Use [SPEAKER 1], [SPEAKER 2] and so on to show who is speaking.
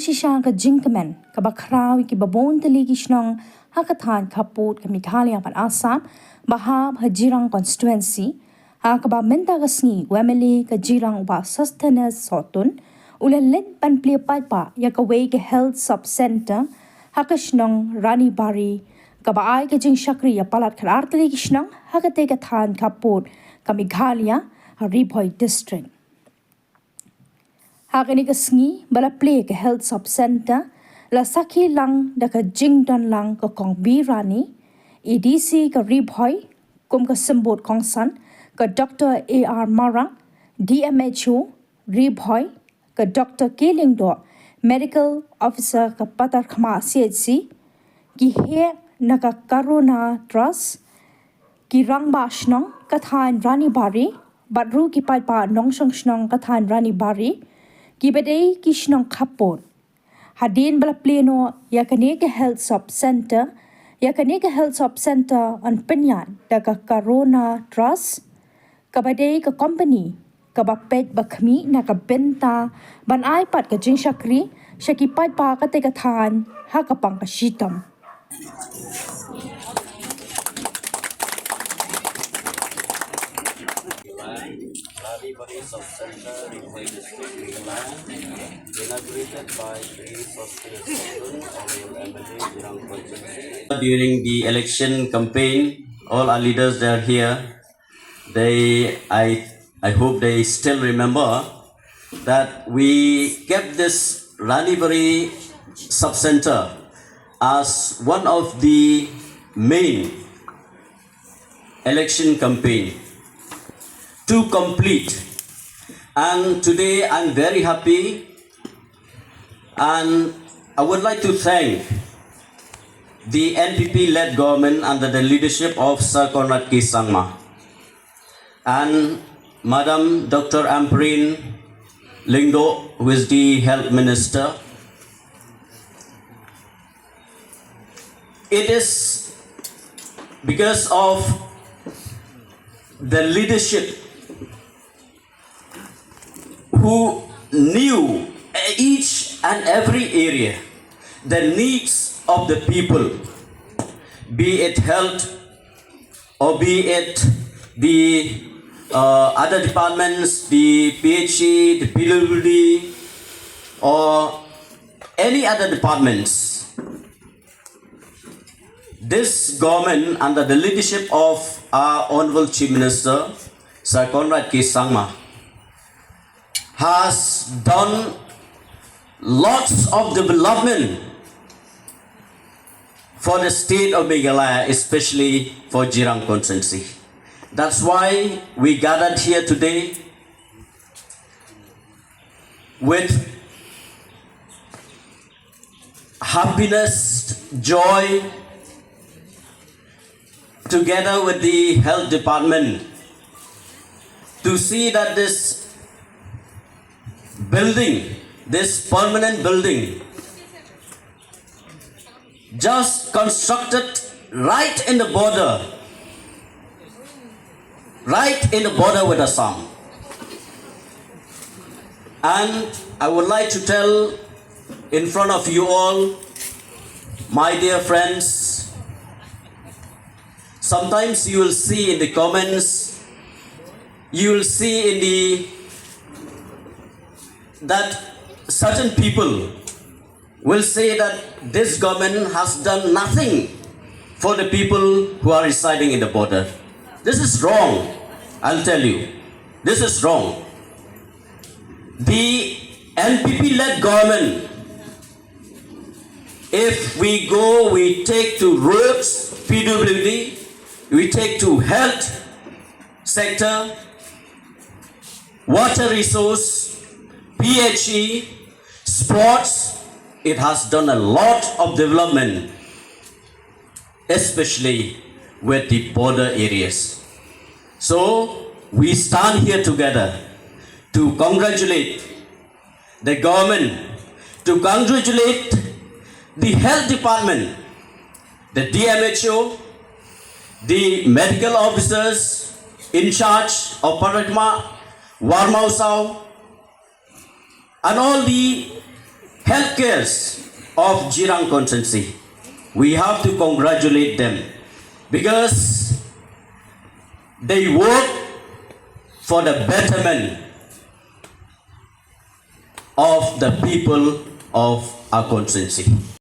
[SPEAKER 1] shisha ka jinkman ka bakrawi ki babon tali ki shnong hakathan Khappud ka Meghalaya-Assam bahab ha Jirang constituency ha ka ba menta ka sngi MLA ka Jirang ba sustenance sotun ulalin pan pli pa ya ka way ka health sub center ha ka shnong Rani Bari ka ba ai ka jing shakri ya palat khar tali ki shnong ha ka te ka than Khappud ka Meghalaya ha Ribhoi district Hakani ka sngi bala play ka health sub center la sakhi lang da ka jingdan lang ka kong bi Rani EDC ka Ribhoi kum ka simbot kong san ka Dr. A.R. Marang DMHO Ribhoi ka Dr. Keling do medical officer ka Patar Khama CHC ki he na ka corona trust ki rang ba shnong ka than Rani Bari badru ki pai pa nong shong shnong ka than Rani Bari Kibadei kishnong Khappud. Hadin bala pleno yakaneka health sub center on penyan daga corona trust kabadei ka company kabapet bakmi na ka benta ban iPad ka jing shakri shakipat pa ka teka than ha kapang ka shitam.
[SPEAKER 2] Bari Sub-Center Ribhoi District, Meghalaya, inaugurated by the MLA Jirang constituency. During the election campaign, all our leaders that are here, I hope they still remember that we kept this Rani Bari Sub-Center as one of the main election campaign to complete, and today I'm very happy and I would like to thank the NPP-led government under the leadership of Sir Conrad K. Sangma and Madam Dr. Ampreen Lingdo, who is the Health Minister. It is because of the leadership who knew each and every area, the needs of the people, be it health or be it the other departments, the PHE, the PWD, or any other departments. This government, under the leadership of our Honorable Chief Minister, Sir Conrad K. Sangma, has done lots of development for the state of Meghalaya, especially for Jirang constituency. That's why we gathered here today with happiness, joy, together with the health department, to see that this building, this permanent building, just constructed right in the border with Assam. And I would like to tell in front of you all, my dear friends, sometimes you will see in the comments, you will see that certain people will say that this government has done nothing for the people who are residing in the border. This is wrong, I'll tell you. This is wrong. The NPP-led government, if we go, we take to roads, PWD, we take to health sector, water resource, PHE, sports, it has done a lot of development, especially with the border areas. So we stand here together to congratulate the government, to congratulate the health department, the DMHO, the medical officers in charge of Parakma, Warmausau, and all the health cares of Jirang constituency. We have to congratulate them because they work for the betterment of the people of our constituency.